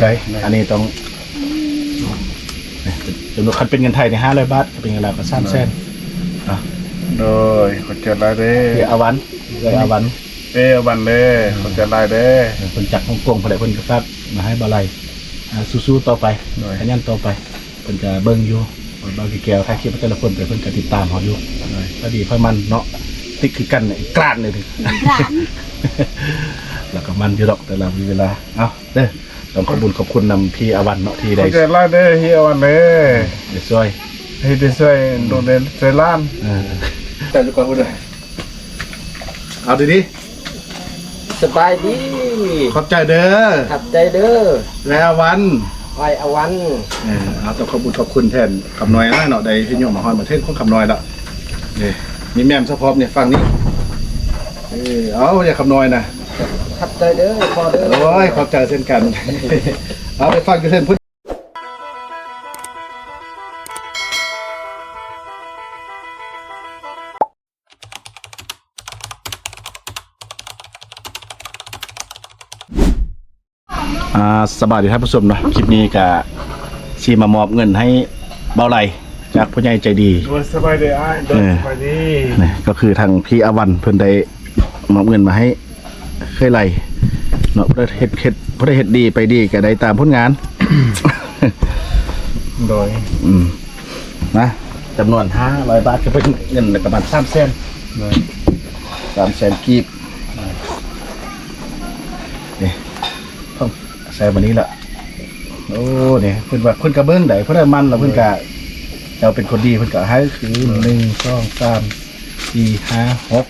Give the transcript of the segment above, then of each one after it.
ใช่อันนี้ต้องจำนวนคันเป็นเงินไทยใน500 บาทเป็นเงินลาวก็300,000โดยเขาจะรายได้อาวันเลยอาวันวันเลยเขาจะรายได้คนจากฮ่องกงพอได้คนก็ฝากมาให้บ่ไหลสู้ๆต่อไปขยันต่อไปเพิ่นจะเบิ่งอยู่บางทีแก้วถ้าคิดว่าแต่ละคนแต่เพิ่นก็ติดตามเฮาอยู่ก็ดีเพราะมันเนาะติดคือกันกล้านเลยแล้วก็มันอยู่ดอกแต่ละเวลาเอ้าเด้อต้องขอบคุณนำพี่อาวันเนาะที่ได้เขาจะรายได้เฮียวันเลยได้ช่วยให้ได้ช่วยดูแลใจล้านแต่ลูกก่อนพูดเลยเอาดีสบายดี ขอบใจเด้อขับใจเด้อแล้ววันไปอาวันเอาต้องขอบคุณแทนคำน้อยนะเนาะได้ที่โยมมาฮอนมาเทศของคำน้อยละนี่มีแม่มสะพอบเนี่ยฟังนี้เอาอย่าคำน้อยนะขับใจเด้อพอเด้อโอ้ยขอบใจเช่นกันเอาไปฟังกันเช่นพุทธสบายดีท่านผู้ชมเนาะคลิปนี้ก็ชีมามอบเงินให้เบาไหลจากผู้ใหญ่ใจดีสบายดีสบายดีนี่ก็คือทางพี่อาวันเพิ่นได้มอบเงินมาให้เคยไหลเนาะเพื่อเฮ็ดดีไปดีก็ได้ตามผลงานโดยนะจำนวน500 บาทก็เป็นเงินประมาณ300,000กีบนี่ต้องใส่วันนี้ละโอ้เนี่ยเพิ่นว่าเพิ่นกระเบื้องใดเพิ่นได้มันแล้วเพิ่นกะเราเป็นคนดีเพิ่นกะให้คือ1 2 3 4 5 6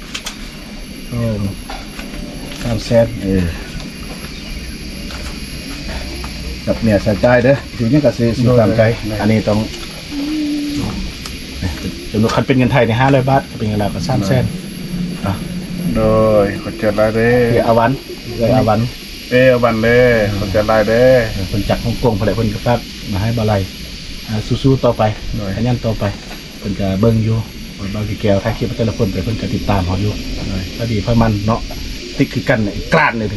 300,000กับเนี่ยใส่ใจเด้ออยู่นี่ก็ซื้อตามใจอันนี้ต้องจำนวนคันเป็นเงินไทยใน500 บาทเป็นเงินลาวก็300,000โดยเขาจะรายได้อาวันเลยอาวันวันเลยเขาจะรายได้คนจากฮ่องกงพอได้คนก็ฝากมาให้บ่ไหลสู้ๆต่อไปขยันต่อไปเพิ่นจะเบิ่งอยู่บางทีแก้วถ้าคิดว่าแต่ละคนแต่เพิ่นก็ติดตามเฮาอยู่ก็ดีเพราะมันเนาะติดคือกันกล้านเลย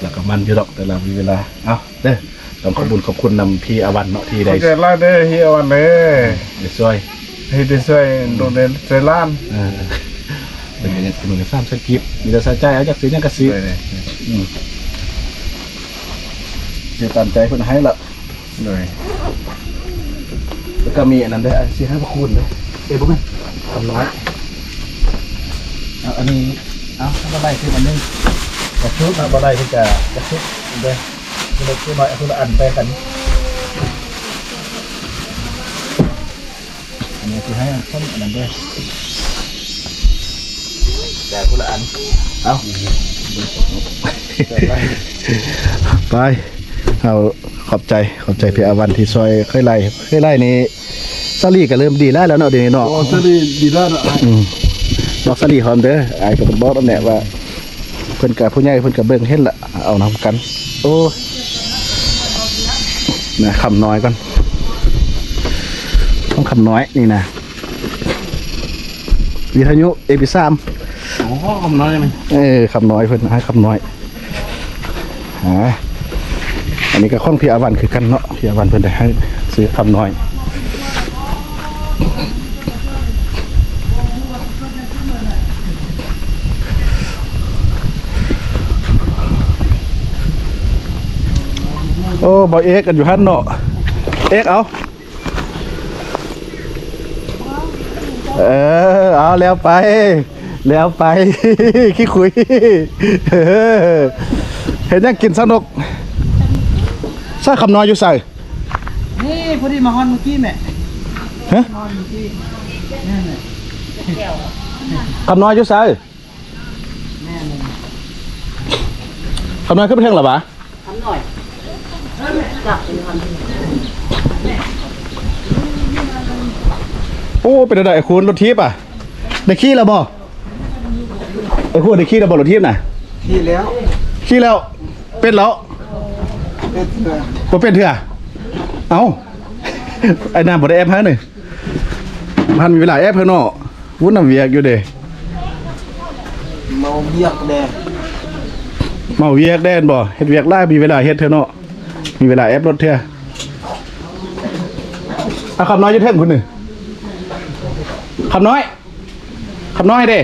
แล้วก็มันอยู่ดอกแต่ละเวลาเอ้าเด้อต้องขอบคุณนำพี่อาวันเนาะที่ได้เขาจะรายได้เฮียวันเลยได้ช่วยให้ได้ช่วยดูแลใจล้านเป็นอย่างนี้มันก็300,000กีบมีแต่ใส่ใจเอาจากซื้อยังก็ซื้อซื้อตามใจเพิ่นให้ละเลยแล้วก็มีอันนั้นด้วยสิให้พระคุณด้วยบุ้งทำน้อยอันนี้เอาบ่ได้คือมันนึงกระชุบบ่ได้ที่จะกระชุบด้วยคือน้อยคืออันไปกันอันนี้คือให้ต้นอันนั้นด้วยแต่คนละอันเอาไปเอาขอบใจพี่อาวันที่ซอยเคยไล่นี่ซาลี่ก็เริ่มดีแล้วเนาะเดี๋ยวนี้เนาะซาลี่ดีแล้วเนาะบอกซาลี่หอมเด้อไอ้ก็บอกแล้วแหละว่าเพิ่นกับผู้ใหญ่เพิ่นกับเบิ่งเฮ็ดละเอานำกันโอ้นะคำน้อยก่อนต้องคำน้อยนี่นะวิทยุAP3คำน้อยไหมคำน้อยเพิ่นให้คำน้อยอันนี้ก็ข้องพี่อาวันคือกันเนาะพี่อาวันเพิ่นได้ให้ซื้อคำน้อยโอ้บอยเอ็กกันอยู่ฮั่นเนาะเอ็กเอาเอาแล้วไปขี้คุยเห็นยังกินสนุกใส่คำน้อยอยู่ใส่นี่พอดีมาฮอนเมื่อกี้แม่ฮะคำน้อยอยู่ใส่คำน้อยขึ้นไปเท่งหรอปะคำน้อยจับเป็นคำโอ้เป็นอะไรคุณรถทิพย์อ่ะได้ขี้แล้วบ่ไอ้คุณได้ขี้แล้วบ่รถทิพย์น่ะขี้แล้วเป็นแล้วเป็นเถื่อเอ้าไอ้น้ำบ่ได้แอปฮะหนึ่งพันมีเวลาแอปเพิ่นเนาะวุ่นน้ำเวียกอยู่เด้เมาเบียกแดง เมาเวียกแดนบ่เฮ็ดเวียกหลายมีเวลาเฮ็ดเถอะเนาะมีเวลาแอปรถเถอะเอาคำน้อยอยู่เท่งคุณหนึ่งคำน้อยเด้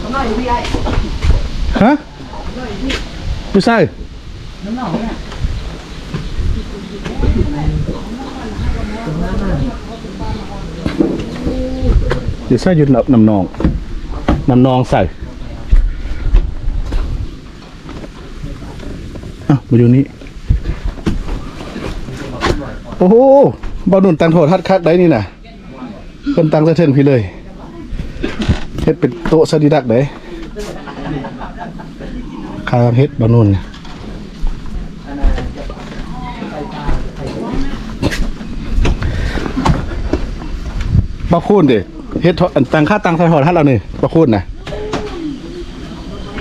คำน้อยอยู่พี่ไอ้ฮะไม่ใช่เดี๋ยวใส่อยู่น้ำนองใส่มาอยู่นี่โอ้โหบอลนุ่นตังโถทัดคักได้นี่น่ะเพิ่นตังเทิงพี่เลยเฮ็ดเป็นโต๊ะสดิดักได้คาเฮ็ดบอลนุ่นบ่คูณดิเฮ็ดตังค่าตังใส่หอดฮัดเรานี่บ่คูณน่ะ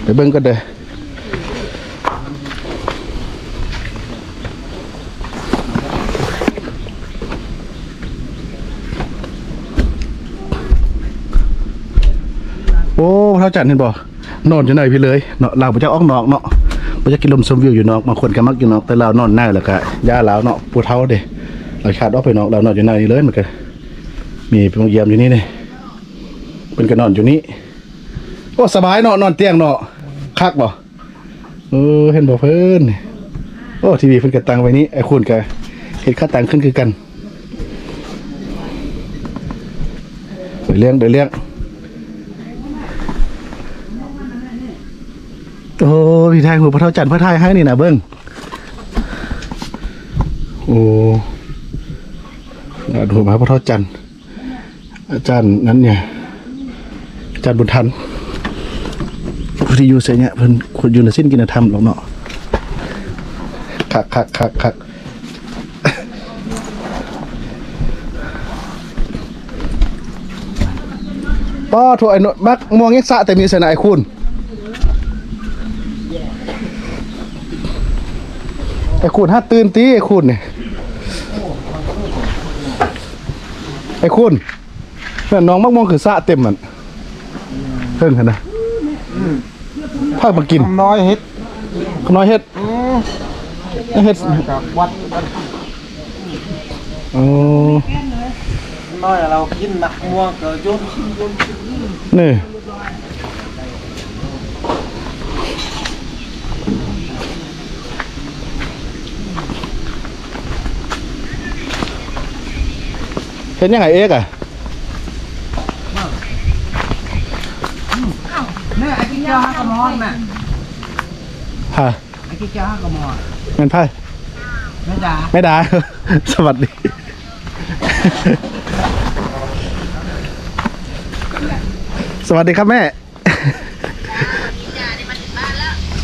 ไปเบิ่งกันเด้อโอ้เท่าจันเห็นบ่นอนอยู่ไหนพี่เลยเนาะเราบ่จักออกนอกเนาะบ่จักกินลมชมวิวอยู่นอกบางคนก็มักอยู่นอกแต่เรานอนหน้าแล้วก็ย่าลาวเนาะปวดเท้าเด้เราขาดออกไปนอกเรานอนอยู่ไหนนี่เลยมันก็มีโรงแรมอยู่นี่นี่เป็นก็นอนอยู่นี่โอ้สบายเนาะนอนเตียงเนาะคักบ่เห็นบ่เพิ่นโอ้ทีวีเพิ่นก็ตั้งไว้นี่ไอ้คุณก็เฮ็ดค่าตังขึ้นคือกันเดี๋ยวเลี้ยงโอ้พี่ไทยหัวพระเท่าจันทร์พระไทยให้นี่นะเบิ้งโอ้หัวพระเท่าจันทร์อาจารย์นั้นเนี่ยอาจารย์บุญทันผู้ที่อยู่เสียเนี่ยเพิ่นคนอยู่ในสิ้นกินธรรมหรอกเนาะคักป้อถั่วไอ้นดบักมองเงี้ยสะแต่มีเสนาไอ้คุณไอ้คุณฮัดตื่นตีไอ้คุณเนี่ยไอ้คุณแม่น้องมักมองคือสะเต็มมันเพิ่งกันนะพามากินน้อยเฮ็ดเฮ็ดกับวัดโอ้ น้อยเรากินหนักมัวก็โยนนี่เห็นยังไงเอ็กอะแม่ไอ้กินยาฮักกะมอนแม่ฮะไอ้กินยาฮักกะมอนเป็นไพ่ไม่ด่า สวัสดีสวัสดีครับแม่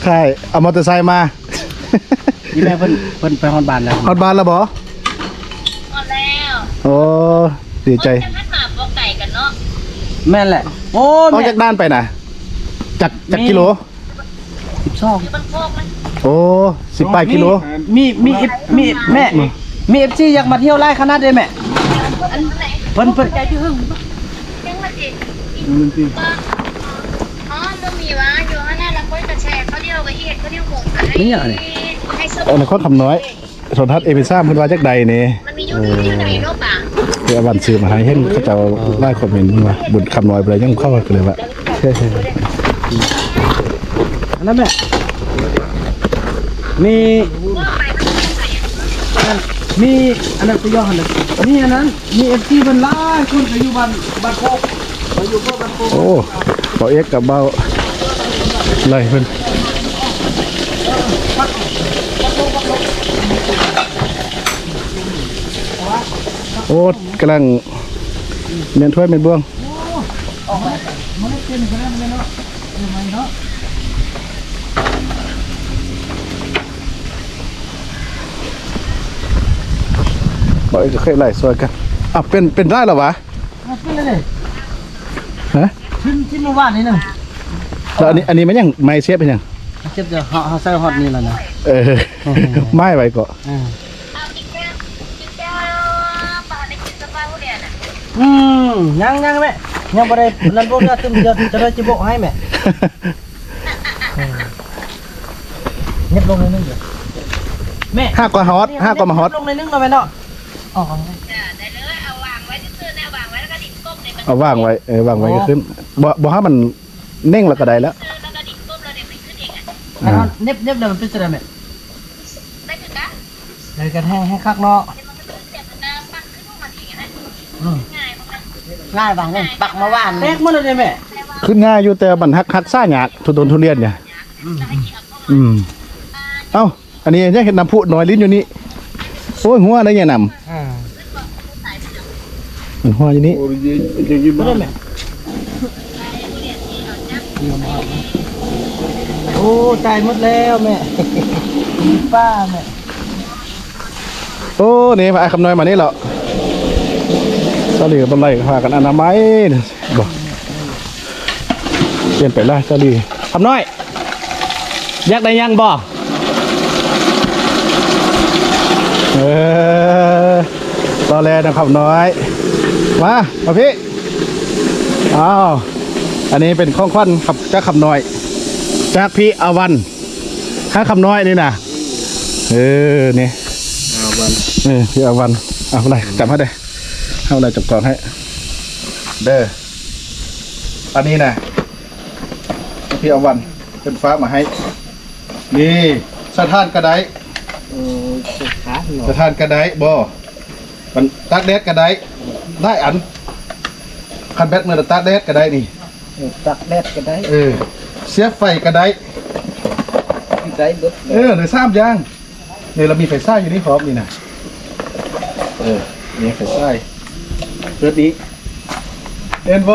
ใช่เอามอเตอร์ไซค์มานี่แม่เพิ่นไปฮอดบ้านแล้วฮอดบ้านแล้วบ่หมดแล้ว โอ้ดีใจจะให้หมาปอกไก่กันเนาะ แม่นแหละโอ้ออกจากด้านไปนะจากกิโล12อยู่บนโคกมัน โอ้18กิโลมีแม่มี FC อยากมาเที่ยวไร่คณะได้แม่อันไหน เพิ่นใจที่หึงยังมาจิอ๋อบ่มีวะอยู่ข้างหน้าแล้วก็จะแชร์เขาเดียวกับเฮ็ดเขาเดียวหงส์ให้ซุป อันนี้ข้อคำน้อยโทรทัศน์เอพิซ่าเพิ่นว่าจักใดนี่มันมีอยู่ไหนโลกป่ะคืออวันซื้อมาให้เห็นเขาจะไล่คอมเมนต์ว่าบุญคำน้อยไปเลยยังเข้ากันเลยว่าอันนั้นแม่มีอันนั้นตัวย่อหันเลยมีอันนั้นมี FC เพิ่นหลายคนก็อยู่บ้านโคกอยู่บ้านโคกโอ้บ่เอ็กกับเบาไล่เพิ่นโอ้กำลังเมียนถ้วยเมียนบ่วงบอกจะเคยไล่ซอยกันอ่ะเป็นได้หรอวะเป็นเลยฮะชิ้นเมื่อวานนี้นึงแล้วอันนี้มันยังไม่เชฟเป็นยังเชฟจะเฮาใส่ฮอตนี่แล้วนะไม่ไว้ก่อนเอาอีกแก้วปลาในกินสปาผู้เดียวน่ะยังแม่ยังบ่ได้นั่นบ่ได้ตึมจะได้จิบอกให้แม่ เน็บลงในนึงเดี๋ยวแม่ ห้ากว่าฮอตห้ากว่ามาฮอต ลงในนึงเราไปเนาะอ๋อ ได้เลยเอาวางไว้ซื่อๆนะวางไว้แล้วก็ดิ่งก้มเลยมัน เอาว่างไว้ว่างไว้ก็ขึ้นบ่ให้มันเน่งแล้วก็ได้แล้ว ซื่อแล้วก็ดิ่งก้มแล้วเดี๋ยวมันขึ้นเองอ่ะ แล้วเน็บเดี๋ยวมันเป็นจะได้ไหม ได้ถึงนะ เลยกันให้คักเนาะ เดี๋ยวมันก็ขึ้นเสียงมันจะปักขึ้นมามันเองนะ อืม ง่ายมาก ง่ายบางเลยปักมาว่าน แตกหมดเลยแม่ ขึ้นง่ายอยู่แต่มันฮักซ่าหยากทุนทุเรียนเนี่ย จะให้กินเอาเข้ามา อืมเอ้าอันนี้ยังเห็นน้ำพุน้อยลิ้นอยู่นี่โอ้ยหัวอะไรเนี่ยนำมันหัวอยู่นี่ โอ้ยยิง ไม่ มา ได้แม่โอ้ตายหมดแล้วแม่ป้าแม่ โอ้นี่มาไอ้คำน้อยมานี่เหรอเจ้าหลีกับบันไลพากันอนามัยบอกเปลี่ยนไปละเจ้าหลีคำน้อยอยากได้ยังบ่รอแลนะครับน้อยมาพี่อ้าวอันนี้เป็นข้องควันขับจากคำน้อยจากพี่อาวันข้าคำน้อยนี่นะนี่ เอาวัน พี่อาวันเอาอะไรจับให้ได้เอาอะไรจับกล่องให้เด้ออันนี้นะพี่อาวันเป็นฟ้ามาให้นี่สถานกระไดสถานกระไดบ่มันตักแดดกระไดได้อันคันแบตเมื่อตักแดดกระไดนี่ ตักแดดก็ได้ เสียบไฟกระได ได้เบิด หรือซ้ำย่างเนี่ยเรามีไฟซ่าอยู่นี่พร้อมนี่นะนี่ไฟซ่าเปิดนี้เอ็นโว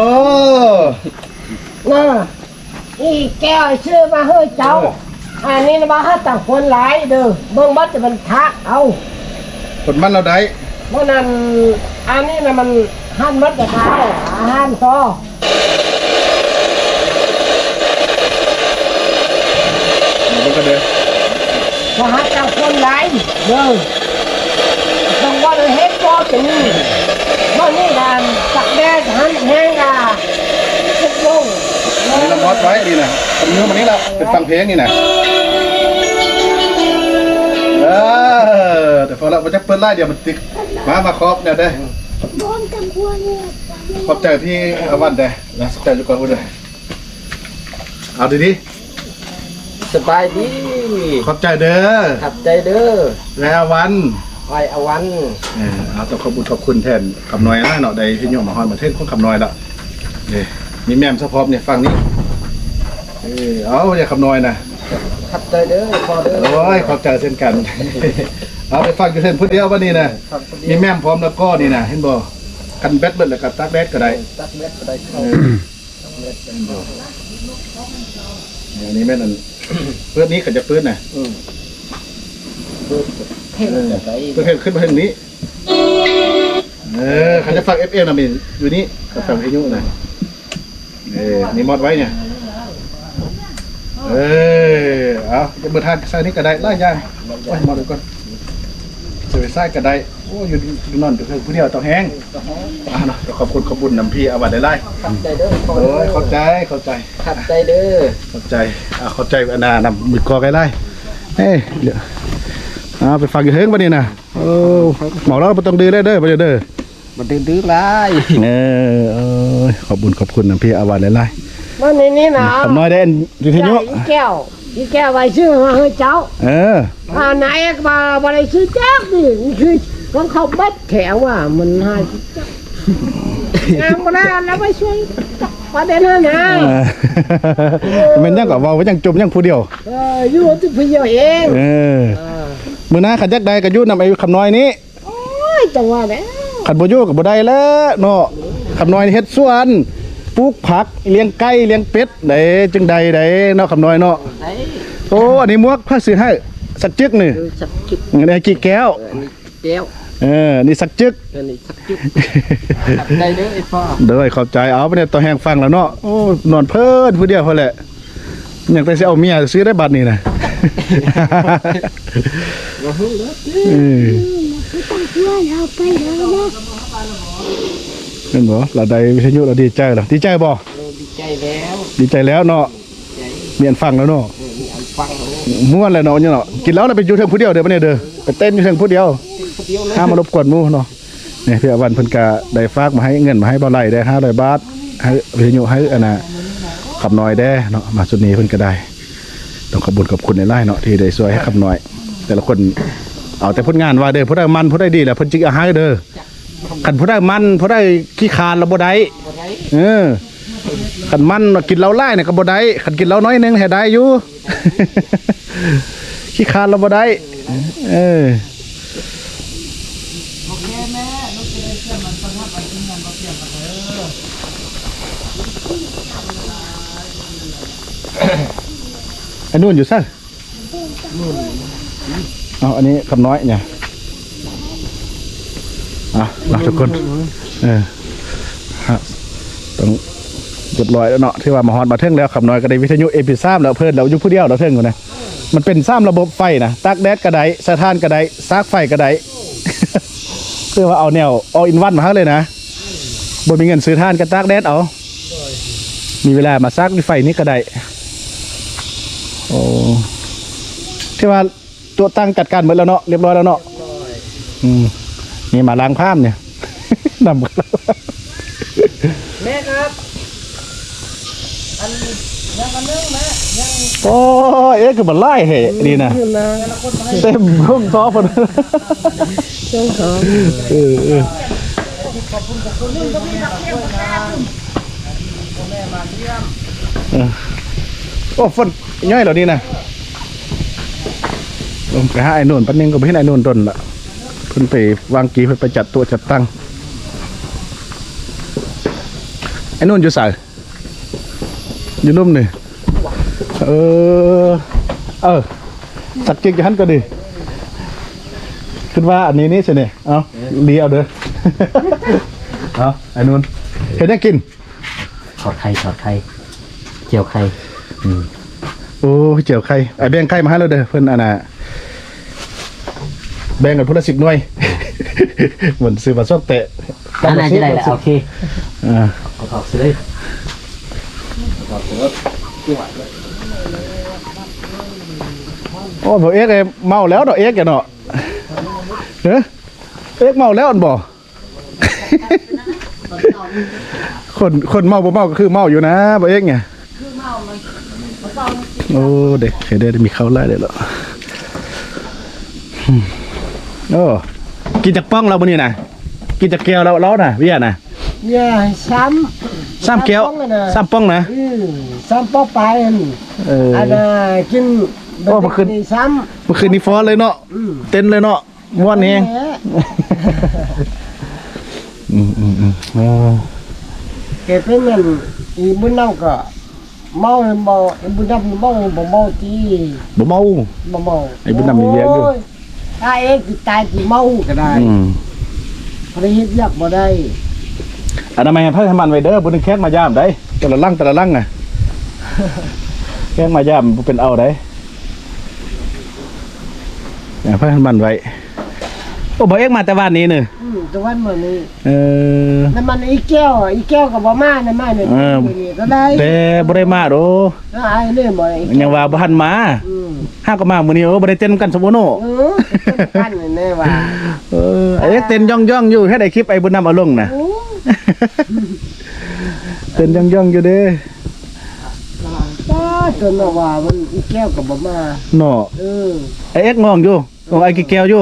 น่าอีแก้วชื่อมาเฮ้ยเจ้าอันนี้นะมาให้ต่างคนหลายเด้อเบิ่งบัดจะมันทักเอา ผลมันเราได้ เพราะนั้นอันนี้นะมันหันมัดจะขายหันต่อ มันก็เด้อ มาให้ต่างคนหลายเด้อต้องว่าเฮ็ดบ่จะนี่เพราะนี่การตักแดดหันแห้งกะทุกลง นี่เรามอดไว้ดีนะทำเนื้อมันนี่เราเป็นฟังเพลงนี่นะแต่พอเราจะเปิดไล่เดี๋ยวมันติดมาครอบเนี่ยได้ขอบใจพี่อาวันได้นะสใจจุกรพูดเลยเอาดี สบายดี ขอบใจเด้อ ขับใจเด้อ แล้ววัน ไปเอาวัน เอาต้องขอบคุณแทนคำน้อยนะเนาะได้พี่โยมมาฮอนมาเทศของคำน้อยละนี่มีแม่มสะพอบเนี่ยฟังนี้เอาอย่าคำน้อยนะ ขับใจเด้อพอเด้อ โอ้ยขอบใจเช่นกัน เอาไปฟังกันเช่นพูดเดียววันนี้นะมีแม่มพร้อมแล้วก็นี่นะเห็นบ่กันแบตเบิดแล้วก็ตักแบตก็ได้ ตักแดดก็ได้เข้า อันนี้แม่นั่น เพื่อนนี้ก็จะเพื่อนน่ะ เท่จะได้ เพื่อนขึ้นมาทางนี้เขาจะฟัง FM นะมีอยู่นี่เขาฟังวิทยุนะนี่มอดไว้เนี่ยเอาจะเบอร์ทานใส่นี่ก็ได้ไล่ย่างไว้มอดไว้ก่อนจะไปใส่ก็ได้โอ้อยู่นอนอยู่ผู้เดียวต้องแห้งเนาะขอบคุณน้ำพี่อาวัดได้ไล่ ขับใจเด้อพอ โอ้ เด้ ยเข้า อ ใจ ขับใจเด้อ เข้าใจอนานำมือกอไกไล่เฮ้ยเดี๋ยวไปฟังอยู่เฮงวันนี้นะหมอเราไม่ต้องดื้อได้เด้อไปเด้อ มันดื้อๆหลาย ขอบคุณน้ำพี่อาวัดได้ไล่ มาในนี้นะ ทำน้อยได้วิทยุ อีแก้วไว้ชื่อมาเฮ้ยเจ้าไหนมาบริสุทธิ์จักนี่คือของเขาบัดแถวว่ามันหายจักงามมาแล้วไปช่วยประเด็นนั้นนะ มันยังกับว่ายังจมยังผู้เดียว อยู่ที่พี่เอง มือหน้าขันยักใดกับยุ่นำไอ้คำน้อยนี้ โอ้ยจังหวะนี้ ขันบ่อยู่กับบ่ได้แล้วเนาะคำน้อยเฮ็ดสวนปลูกผักเลี้ยงไก่เลี้ยงเป็ดได้จึงใดได้เนาะคำน้อยเนาะ ไอ้ โอ้อันนี้มวกพระซื้อให้สักจึกนี่ สักจุด อันนี้กี่แก้ว แก้ว นี่สักจึก อันนี้สักจุดขับใจเด้อไอ้พ่อ เด้อขอบใจเอาไปเนี่ยต่อแห้งฟังแล้วเนาะโอ้นอนเพิ่นผู้เดียวพอแหละอยากได้สิเอาเมียซื้อได้บัดนี้นะ เห็นบ่เราได้วิทยุเราดีใจเหรอดีใจบ่ ดีใจแล้ว ดีใจแล้วเนาะเมียนฟังแล้วเนาะ มีอันฟัง ม่วนเลยเนาะเนี่ยเนาะกินแล้วเราไปอยู่เทิงผู้เดียวเด้อบ่เนี่ยเด้อไปเต้นอยู่เทิงผู้เดียวห้ามมารบกวนหมู่เนาะเนี่ยพี่อวันเพิ่นก็ได้ฝากมาให้เงินมาให้บ่ไหลได้500 บาทให้วิทยุให้อันน่ะขับน้อยได้เนาะมาสุดนี้เพิ่นก็ได้ต้องขอบคุณในไลน์เนาะที่ได้ช่วยให้ขับน้อย แต่ละคนเอาแต่ผลงานว่าเด้อผู้ใดมันผู้ใดดีแหละเพิ่นจิกเอาให้เด้อคันผู้ใดมันผู้ใดขี้คร้านแล้วบ่ได้คันมันกินเหล้าหลายเนี่ยก็บ่ได้คันกินเหล้าน้อยนึงให้ได้อยู่ ขี้คร้านแล้วบ่ได้ไอ้นู่นอยู่ซะเอาอันนี้คำน้อยเนี่ยเราทุกคนต้องเรียบร้อยแล้วเนาะที่ว่ามาฮอดมาเทิงแล้วคำน้อยก็ได้วิทยุ MP3 แล้วเพิ่นเราอยู่ผู้เดียวเราเทิงกันนะมันเป็น3ระบบไฟนะตากแดดก็ได้สะท้านก็ได้ซากไฟก็ได้ เพื่อว่าเอาแนวall in one มาให้เลยนะบ่มีเงินซื้อท่านก็ตากแดดเอามีเวลามาซากไฟนี้ก็ได้โอ้ที่ว่าตัวตั้งจัดการหมดแล้วเนาะเรียบร้อยแล้วเนาะนี่มาล้างผ้าเนี่ย นำกัน แม่ครับอันยังนึงแม่ยัง โอ้เอ๊ะคือมันไล่เหดีนะเต็มห้องท้อพอดีโอ้ฝนย่อยเหรอนี่นะลงไปหาไอ้นุ่นปันนึงก็ไปให้ไอ้นุ่นต้นละเพิ่นไปวางกีเพิ่นไปจัดตัวจัดตั้งไอ้นุ่นอยู่ใส่อยู่นุ่มนี่สักเก่งจะหันก็ดีขึ้นว่าอันนี้นี่ใช่เนี่ยเอาดีเอาเด้อ เอาไอ้นุ่นเห็นได้กินถอดไข่เจียวไข่โอ้เจียวไข่ไอ้แบ่งไข่มาให้เราเด้อเพิ่นอันน่ะแบ่งกันพุทธ10 หน่วย เหมือนซื้อมาซอกเตะน่าจะได้แหละโอเคเอาถอดซื้อเลยโอ้บอกเอ็กซ์เมาแล้วดอกเอ็กซ์อย่าเนาะเฮ้ยเอ็กซ์เมาแล้วอันบ่ คนเมาบ่เมาก็คือเมาอยู่นะบอกเอ็กซ์ไงโอ้เด็กเด็กมีเขาไล่เลยเหรอโอ้กินจากป้องเราบนนี้นะกินจากแก้วเราน่ะเวียนะเนี่ยซ้ำแก้วซ้ำป้องนะซ้ำป้องไปอันกินโอ้เมื่อคืนนี้ฟอสเลยเนาะเต้นเลยเนาะม้วนเองเก็บเป็นเงินอีบุญน้ำก็เมาบุญน้ำเมาจีบ่เมาไอ้บุญน้ำมีเยอะอยู่ถ้าเอ็กซ์ตายจีเมาก็ได้พอได้ฮิตยากบ่ได้อันนั้นไม่ให้พัฒมันไว้เด้อบุญแค่มายามได้แต่ละลังไงแค่มายามเป็นเอาได้อย่าพัฒมันไว้โอ้บ่เอ็กมาแต่วันนี้เนี่ยแต่วันเหมือนนี้นั่นมันอีแก้วกับบ่มานั่นมาเนี่ยก็ได้แต่บ่ได้มาโดไอ้เนี่ยบ่ยังว่าบ่ทันมาห้าก็มามื้อนี้บ่ได้เต้นกันสมโนกันแน่ว่าไอ้เต้นย่องอยู่ให้ได้คลิปไอ้บุญนำเอาลงน่ะเต้นย่องอยู่เด้จนว่ามันอีแก้วกับบ่มาเนาะไอ้เอ็กงองอยู่ของไอ้กี่แก้วอยู่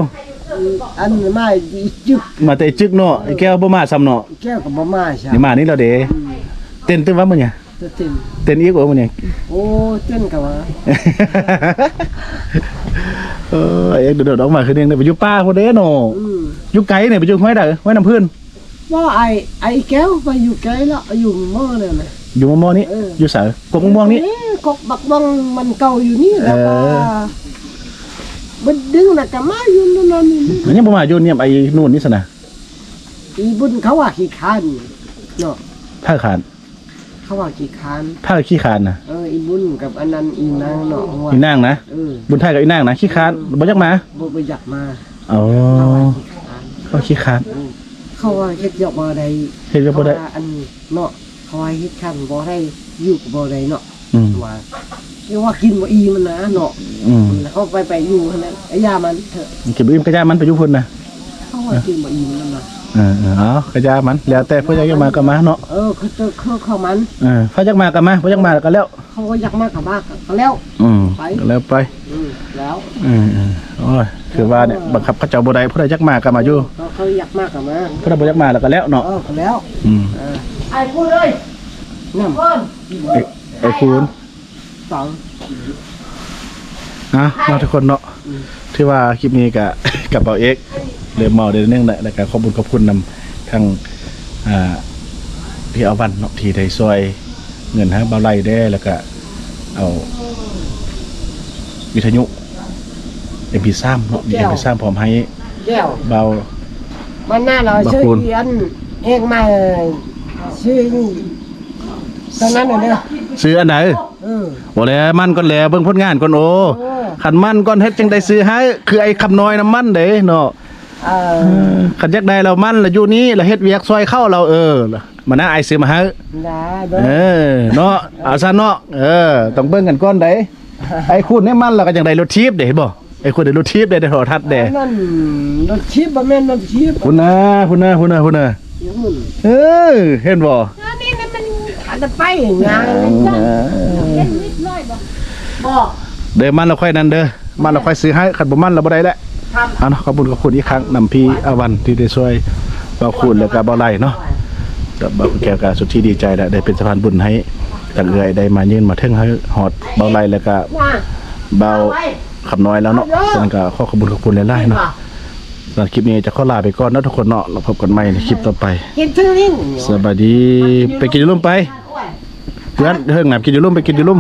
อันมาอีจึกมาแต่จึกเนาะไอ้แก้วบ่มาซ้ำเนาะแก้วกับบ่มาใช่นี่มานี่แล้วเด้เต้นตึ้งว่ามื้อเนี่ยเต้นอีกโอ้มื้อเนี่ยโอ้เต้นกับว่าไอ้เอ็กเดี๋ยวออกมาคือนึงไปอยู่ป่าพุ่นเด้เนาะอยู่ไกลเนี่ยไปอยู่ห้วยใดห้วยน้ำพื้นว่าไอ้แก้วไปอยู่ไกลแล้วอยู่หม้อเนี่ยนะอยู่มอนี่อยู่ไสกบม่วงนี่กบบักม่วงมันเก่าอยู่นี่แล้วก็มันดึงน่ะก็มาอยู่นั่นนี่มันยังบ่มาอยู่เนี่ยไอ้นู่นนี่ซะนะอีบุญเขาว่าขี้คร้านเนาะผ้าคร้านเขาว่าขี้คร้านผ้าขี้คร้านน่ะอีบุญกับอันนั้นอีนางเนาะอีนางนะบุญไทยกับอีนางนะขี้คร้านบ่อยากมาบ่อยากมาอ๋อเขาขี้คร้านเขาว่าเฮ็ดยอกบ่ได้เฮ็ดยอกบ่ได้อันเนาะเขาว่าเฮ็ดคันบ่ได้อยู่บ่ได้เนาะ ว่าเรียกว่ากินบ่อีมันนะเนาะเขาไปอยู่ขนาดไอ้ยามันเถอะ กินบ่อิ่มกระยามันไปอยู่พุ่นนะ เขาว่ากินบ่อีมันนะ เอากระยามันแล้วแต่เพิ่นอยากมาก็มาเนาะ เขาเข้ามัน เขาอยากมาก็มาบ่อยากมาก็แล้ว เขาก็อยากมากกับมากก็แล้ว ก็แล้วไป แล้ว โอ้ยคือว่าเนี่ยบังคับเขาเจ้าบ่ได้ผู้ใดอยากมาก็มาอยู่ เขาอยากมากกับมา ผู้ใดบ่อยากมาแล้วก็แล้วเนาะ ก็แล้ว ไอ้พูดเลย น้ำ ไอ้คุณ สอง มาทุกคนเนาะที่ว่าคลิปนี้ก็ กับเบาเอกเริ่มเมาได้นึงแหละแล้วก็ขอบคุณนำทางพี่เอาวันเนาะที่ได้ช่วยเงินให้เบาไล่ได้แล้วก็เอาวิทยุ MP3 เนาะมี MP3 พร้อมให้ แก้ว เบา มันน่าเราชื่อเรียนเองมาชื่อตอนนั้นน่ะเด้อ ซื้ออันไหนบ่แล้วมันก่อนแลเบิ่งผลงานก่อนโอ้คันมันก่อนเฮ็ดจังได้ซื้อให้คือไอ้คำน้อยน้ำมันเด้เนาะคันอยากได้เรามันแล้วอยู่นี้แล้วเฮ็ดเวียกซอยเข้าเรามานะไอ้ซื้อมาให้ ได้ เนาะเอาซะเนาะต้องเบิ่งกันก่อนได้ไอ้คุณเนี่ยมันแล้วก็จังได้รถทีบเด้เห็นบ่ไอ้คุณได้รถทีบได้โทรทัศน์เด้ นั่นรถชิปบ่แม่นรถชิป พุ่นน่ะเห็นบ่ นี่มันอาจจะไปงานบอก เด้อมันแล้วค่อยนั่นเด้อมันแล้วค่อยซื้อให้คันบ่มันแล้วบ่ได้แหละเนาะขอบคุณอีกครั้งนำพี่อาวันที่ได้ช่วยเบาคุณแล้วก็เบาไหลเนาะกับเบาแก้วก็สุดที่ดีใจแล้วได้เป็นสะพานบุญให้ตั้งเอื้อยได้มายืนมาถึงให้ฮอดเบาไหลแล้วก็เบาคำน้อยแล้วเนาะฉะนั้นก็ขอขอบคุณหลายๆเนาะสำหรับคลิปนี้จะขอลาไปก่อนนะทุกคนเนาะเราพบกันใหม่ในคลิปต่อไป กินชื่อนี่ สวัสดีไปกินอยู่ร่มไปเพื่อนเฮิงหนับกินอยู่ร่มไปกินอยู่ร่ม